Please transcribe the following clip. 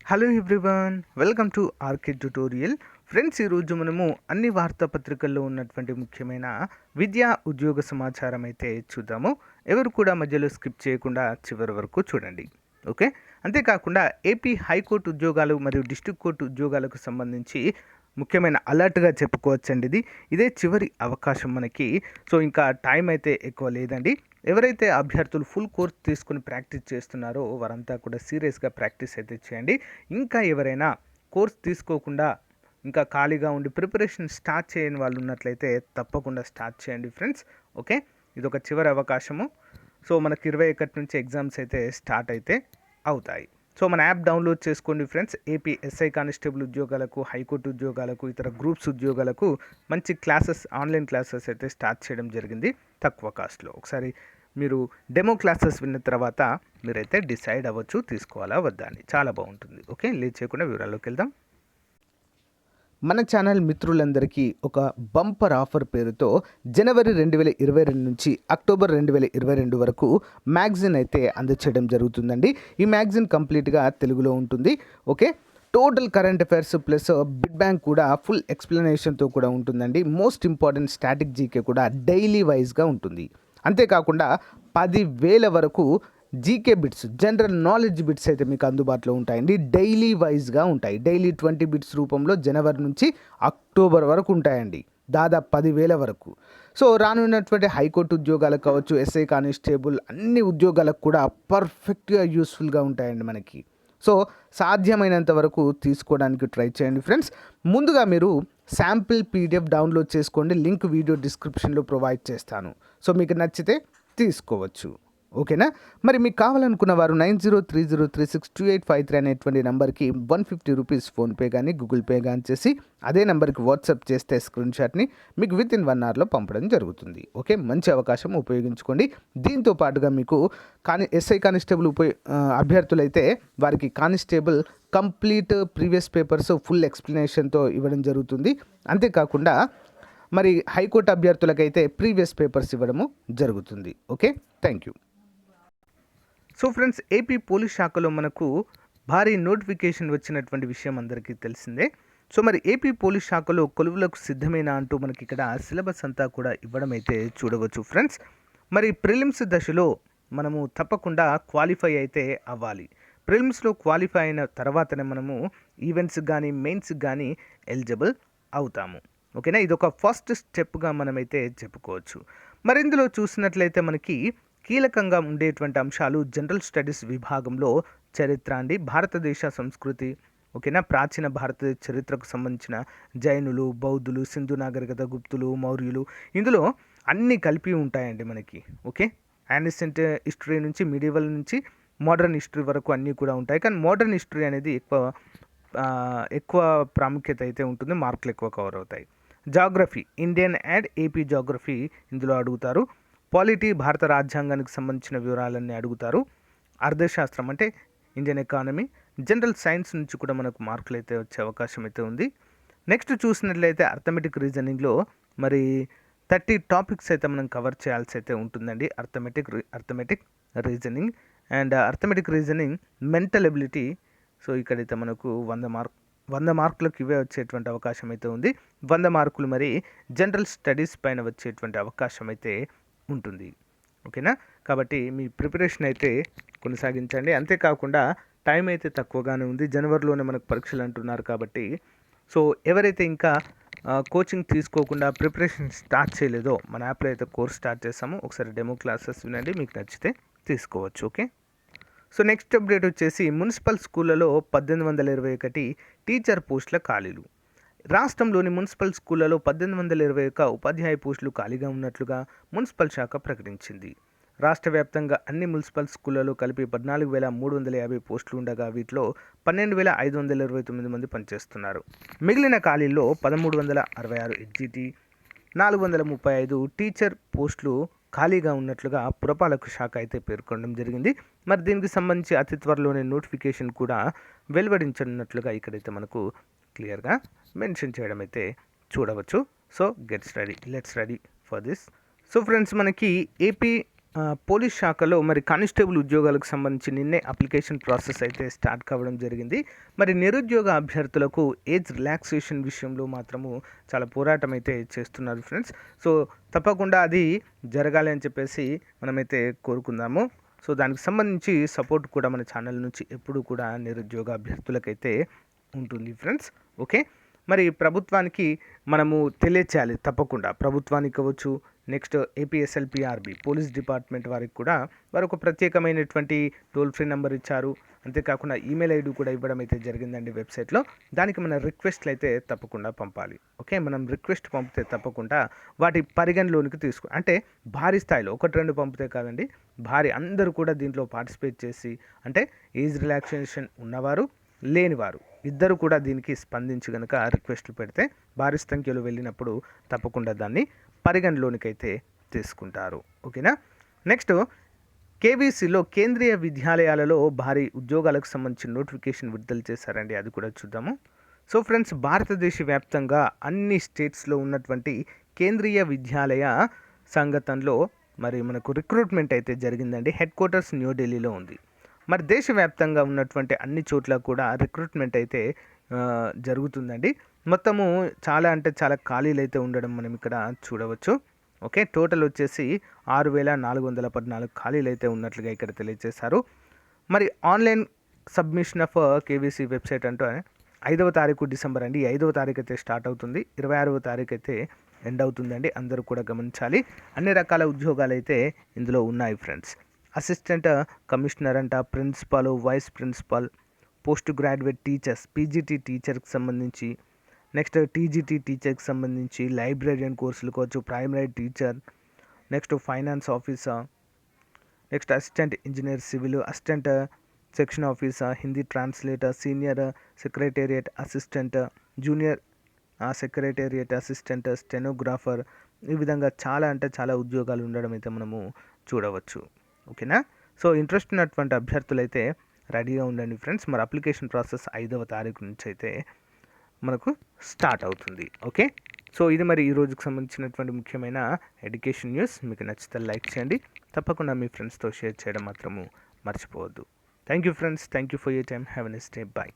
Hello everyone, welcome to RK tutorial. Friends, ఈరోజు మనము అన్ని వార్తాపత్రికల్లో ఉన్నటువంటి ముఖ్యమైన విద్యా ఉద్యోగ సమాచారం అయితే చూద్దాము. ఎవరు కూడా మధ్యలో స్కిప్ చేయకుండా చివరి వరకు చూడండి. ఓకే, అంతేకాకుండా ఏపీ హైకోర్టు ఉద్యోగాలు మరియు డిస్ట్రిక్ట్ కోర్టు ఉద్యోగాలకు సంబంధించి ముఖ్యమైన అలర్ట్గా చెప్పుకోవచ్చండి. ఇదే చివరి అవకాశం మనకి. సో ఇంకా టైం అయితే ఎక్కువ లేదండి. ఎవరైతే అభ్యర్థులు ఫుల్ కోర్స్ తీసుకుని ప్రాక్టీస్ చేస్తున్నారో వారంతా కూడా సీరియస్గా ప్రాక్టీస్ అయితే చేయండి. ఇంకా ఎవరైనా కోర్స్ తీసుకోకుండా ఇంకా ఖాళీగా ఉండి ప్రిపరేషన్ స్టార్ట్ చేయని వాళ్ళు ఉన్నట్లయితే తప్పకుండా స్టార్ట్ చేయండి ఫ్రెండ్స్. ఓకే, ఇది ఒక చివరి అవకాశము. సో మనకి 21 నుంచి ఎగ్జామ్స్ అయితే స్టార్ట్ అయితే అవుతాయి. సో మన యాప్ డౌన్లోడ్ చేసుకోండి ఫ్రెండ్స్. ఏపీ ఎస్ఐ కానిస్టేబుల్ ఉద్యోగాలకు, హైకోర్టు ఉద్యోగాలకు, ఇతర గ్రూప్స్ ఉద్యోగాలకు మంచి క్లాసెస్, ఆన్లైన్ క్లాసెస్ అయితే స్టార్ట్ చేయడం జరిగింది తక్కువ కాస్ట్లో. ఒకసారి మీరు డెమో క్లాసెస్ విన్న తర్వాత మీరైతే డిసైడ్ అవ్వచ్చు తీసుకోవాలా వద్దా అని. చాలా బాగుంటుంది. ఓకే, లేట్ చేయకుండా వివరాల్లోకి వెళ్దాం. మన ఛానల్ మిత్రులందరికీ ఒక బంపర్ ఆఫర్ పేరుతో జనవరి 2022 నుంచి అక్టోబర్ 2022 వరకు మ్యాగజిన్ అయితే అందచేయడం జరుగుతుందండి. ఈ మ్యాగజిన్ కంప్లీట్గా తెలుగులో ఉంటుంది. Okay, total current affairs plus bid bank కూడా ఫుల్ ఎక్స్ప్లెనేషన్తో కూడా ఉంటుందండి. మోస్ట్ ఇంపార్టెంట్ స్టాటిక్ జీకే కూడా డైలీ వైజ్గా ఉంటుంది. అంతేకాకుండా 10,000 వరకు GK bits, general knowledge bits అయితే మీకు అందుబాటులో ఉంటాయండి. డైలీ వైజ్గా ఉంటాయి. డైలీ 20 బిట్స్ రూపంలో జనవరి నుంచి అక్టోబర్ వరకు ఉంటాయండి. దాదాపు 10,000 వరకు. సో రానున్నటువంటి హైకోర్టు ఉద్యోగాలకు కావచ్చు, ఎస్ఐ కానిస్టేబుల్ అన్ని ఉద్యోగాలకు కూడా పర్ఫెక్ట్గా యూస్ఫుల్గా ఉంటాయండి మనకి. సో సాధ్యమైనంత వరకు తీసుకోవడానికి ట్రై చేయండి ఫ్రెండ్స్. ముందుగా మీరు శాంపిల్ పీడిఎఫ్ డౌన్లోడ్ చేసుకోండి. లింక్ వీడియో డిస్క్రిప్షన్లో ప్రొవైడ్ చేస్తాను. సో మీకు నచ్చితే తీసుకోవచ్చు. ఓకేనా? మరి మీకు కావాలనుకున్న వారు 9030362853 అనేటువంటి నెంబర్కి 150 రూపీస్ ఫోన్పే కానీ గూగుల్ పే కానీ చేసి అదే నెంబర్కి వాట్సాప్ చేస్తే స్క్రీన్ షాట్ని మీకు విత్ ఇన్ 1 అవర్లో పంపడం జరుగుతుంది. ఓకే, మంచి అవకాశం, ఉపయోగించుకోండి. దీంతో పాటుగా మీకు ఎస్ఐ కానిస్టేబుల్ అభ్యర్థులైతే వారికి constable complete previous papers full ఎక్స్ప్లెనేషన్తో ఇవ్వడం జరుగుతుంది. అంతేకాకుండా మరి హైకోర్టు అభ్యర్థులకైతే ప్రీవియస్ పేపర్స్ ఇవ్వడము జరుగుతుంది. Okay, thank you. So friends, AP police శాఖలో మనకు భారీ నోటిఫికేషన్ వచ్చినటువంటి విషయం అందరికీ తెలిసిందే. సో మరి ఏపీ పోలీస్ శాఖలో కొలువులకు సిద్ధమైన అంటూ మనకి ఇక్కడ సిలబస్ అంతా కూడా ఇవ్వడం అయితే చూడవచ్చు ఫ్రెండ్స్. మరి ప్రిలిమ్స్ దశలో మనము తప్పకుండా క్వాలిఫై అయితే అవ్వాలి. ప్రిలిమ్స్లో క్వాలిఫై అయిన తర్వాతనే మనము ఈవెంట్స్కి కానీ మెయిన్స్కి కానీ ఎలిజిబుల్ అవుతాము. ఓకేనా? ఇది ఒక ఫస్ట్ స్టెప్గా మనమైతే చెప్పుకోవచ్చు. మరి ఇందులో చూసినట్లయితే మనకి కీలకంగా ఉండేటువంటి అంశాలు జనరల్ స్టడీస్ విభాగంలో చరిత్ర అండి, భారతదేశ సంస్కృతి, ఓకేనా, ప్రాచీన భారతదేశ చరిత్రకు సంబంధించిన జైనులు, బౌద్ధులు, సింధు నాగరికత, గుప్తులు, మౌర్యులు, ఇందులో అన్నీ కలిపి ఉంటాయండి మనకి. ఓకే, యాన్సియంట్ హిస్టరీ నుంచి మీడియవల్ నుంచి మోడర్న్ హిస్టరీ వరకు అన్నీ కూడా ఉంటాయి. కానీ మోడర్న్ హిస్టరీ అనేది ఎక్కువ ప్రాముఖ్యత అయితే ఉంటుంది, మార్కులు ఎక్కువ కవర్ అవుతాయి. Geography, Indian and AP geography ఇందులో అడుగుతారు. పాలిటీ, భారత రాజ్యాంగానికి సంబంధించిన వివరాలన్నీ అడుగుతారు. అర్థశాస్త్రం అంటే ఇండియన్ ఎకానమీ, జనరల్ సైన్స్ నుంచి కూడా మనకు మార్కులు అయితే వచ్చే అవకాశం అయితే ఉంది. నెక్స్ట్ చూసినట్లయితే అర్థమెటిక్ రీజనింగ్లో మరి 30 టాపిక్స్ అయితే మనం కవర్ చేయాల్సి అయితే ఉంటుందండి. Arithmetic reasoning and arithmetic reasoning mental ability. So ఇక్కడైతే మనకు 100 మార్కులకు ఇవే వచ్చేటువంటి అవకాశం అయితే ఉంది. 100 మార్కులు మరి జనరల్ స్టడీస్ పైన వచ్చేటువంటి అవకాశం అయితే ఉంటుంది. ఓకేనా? కాబట్టి మీ ప్రిపరేషన్ అయితే కొనసాగించండి. అంతేకాకుండా టైం అయితే తక్కువగానే ఉంది. జనవరిలోనే మనకు పరీక్షలు అంటున్నారు కాబట్టి సో ఎవరైతే ఇంకా కోచింగ్ తీసుకోకుండా ప్రిపరేషన్ స్టార్ట్ చేయలేదో మన యాప్లో అయితే కోర్స్ స్టార్ట్ చేస్తాము. ఒకసారి డెమో క్లాసెస్ వినండి, మీకు నచ్చితే తీసుకోవచ్చు. ఓకే, సో నెక్స్ట్ అప్డేట్ వచ్చేసి మున్సిపల్ స్కూళ్ళలో 1821 టీచర్ పోస్టుల ఖాళీలు. రాష్ట్రంలోని మున్సిపల్ స్కూళ్లలో 1821 ఉపాధ్యాయ పోస్టులు ఖాళీగా ఉన్నట్లుగా మున్సిపల్ శాఖ ప్రకటించింది. రాష్ట్ర వ్యాప్తంగా అన్ని మున్సిపల్ స్కూళ్లలో కలిపి 14,350 పోస్టులు ఉండగా వీటిలో 12,529 మంది పనిచేస్తున్నారు. మిగిలిన ఖాళీల్లో 1,366 ఎడ్జిటి, 435 టీచర్ పోస్టులు ఖాళీగా ఉన్నట్లుగా పురపాలక శాఖ అయితే పేర్కొనడం జరిగింది. మరి దీనికి సంబంధించి అతి త్వరలోనే నోటిఫికేషన్ కూడా వెలువడించనున్నట్లుగా ఇక్కడైతే మనకు క్లియర్గా మెన్షన్ చేయడం అయితే చూడవచ్చు. So let's ready for this. So friends, మనకి ఏపీ పోలీస్ శాఖలో మరి కానిస్టేబుల్ ఉద్యోగాలకు సంబంధించి నిన్నే అప్లికేషన్ ప్రాసెస్ అయితే స్టార్ట్ కావడం జరిగింది. మరి నిరుద్యోగ అభ్యర్థులకు ఏజ్ రిలాక్సేషన్ విషయంలో మాత్రము చాలా పోరాటం అయితే చేస్తున్నారు ఫ్రెండ్స్. సో తప్పకుండా అది జరగాలి అని చెప్పేసి మనమైతే కోరుకుందాము. సో దానికి సంబంధించి సపోర్ట్ కూడా మన ఛానల్ నుంచి ఎప్పుడు కూడా నిరుద్యోగ అభ్యర్థులకైతే ఉంటుంది ఫ్రెండ్స్. ఓకే, మరి ప్రభుత్వానికి మనము తెలియచేయాలి తప్పకుండా. ప్రభుత్వానికి కావచ్చు, నెక్స్ట్ ఏపీఎస్ఎల్పిఆర్బి పోలీస్ డిపార్ట్మెంట్ వారికి కూడా వారు ఒక ప్రత్యేకమైనటువంటి టోల్ ఫ్రీ నెంబర్ ఇచ్చారు. అంతేకాకుండా ఈమెయిల్ ఐడి కూడా ఇవ్వడం అయితే జరిగిందండి వెబ్సైట్లో. దానికి మన రిక్వెస్ట్లు అయితే తప్పకుండా పంపాలి. ఓకే, మనం రిక్వెస్ట్ పంపితే తప్పకుండా వాటి పరిగణలోనికి అంటే భారీ స్థాయిలో 1-2 పంపితే కాదండి, భారీ అందరూ కూడా దీంట్లో పార్టిసిపేట్ చేసి, అంటే ఏజ్ రిలాక్సేషన్ ఉన్నవారు లేనివారు ఇద్దరు కూడా దీనికి స్పందించి కనుక రిక్వెస్ట్లు పెడితే భారీ సంఖ్యలో వెళ్ళినప్పుడు తప్పకుండా దాన్ని పరిగణలోనికైతే తీసుకుంటారు. ఓకేనా. నెక్స్ట్ కేవీసీలో కేంద్రీయ విద్యాలయాలలో భారీ ఉద్యోగాలకు సంబంధించిన నోటిఫికేషన్ విడుదల చేశారండి, అది కూడా చూద్దాము. సో ఫ్రెండ్స్, భారతదేశ వ్యాప్తంగా అన్ని స్టేట్స్లో ఉన్నటువంటి కేంద్రీయ విద్యాలయ సంఘటనలో మరి మనకు రిక్రూట్మెంట్ అయితే జరిగిందండి. హెడ్ క్వార్టర్స్ న్యూఢిల్లీలో ఉంది. మరి దేశవ్యాప్తంగా ఉన్నటువంటి అన్ని చోట్ల కూడా రిక్రూట్మెంట్ అయితే జరుగుతుందండి. మొత్తము చాలా అంటే చాలా ఖాళీలు అయితే ఉండడం మనం ఇక్కడ చూడవచ్చు. ఓకే, టోటల్ వచ్చేసి 6,414 ఖాళీలు అయితే ఉన్నట్లుగా ఇక్కడ తెలియజేశారు. మరి online submission of KVC website అంటే 5వ తారీఖు డిసెంబర్ అండి. 5వ తారీఖు అయితే స్టార్ట్ అవుతుంది, 26వ తారీఖు అయితే ఎండ్ అవుతుందండి. అందరూ కూడా గమనించాలి. అన్ని రకాల ఉద్యోగాలు అయితే ఇందులో ఉన్నాయి ఫ్రెండ్స్. అసిస్టెంట్ కమిషనర్ అంట, principal, vice principal, post graduate teachers, PGT టీచర్కి సంబంధించి, నెక్స్ట్ టీజీటీ టీచర్కి సంబంధించి, లైబ్రరీయన్ కోర్సులు కావచ్చు, primary teacher, next finance officer, next assistant engineer civil, assistant section officer, Hindi translator, senior secretariat assistant, junior secretariat assistant, stenographer, ఈ విధంగా చాలా అంటే చాలా ఉద్యోగాలు ఉండడం అయితే మనము చూడవచ్చు. ఓకేనా. సో ఇంట్రెస్ట్ ఉన్నటువంటి అభ్యర్థులు అయితే రెడీగా ఉండండి ఫ్రెండ్స్. మరి అప్లికేషన్ ప్రాసెస్ 5వ తారీఖు నుంచి అయితే మనకు స్టార్ట్ అవుతుంది. ఓకే, సో ఇది మరి ఈ రోజుకి సంబంధించినటువంటి ముఖ్యమైన ఎడ్యుకేషన్ న్యూస్. మీకు నచ్చితే లైక్ చేయండి, తప్పకుండా మీ ఫ్రెండ్స్తో షేర్ చేయడం మాత్రము మర్చిపోవద్దు. Thank you friends, thank you for your time. Have a nice day. Bye.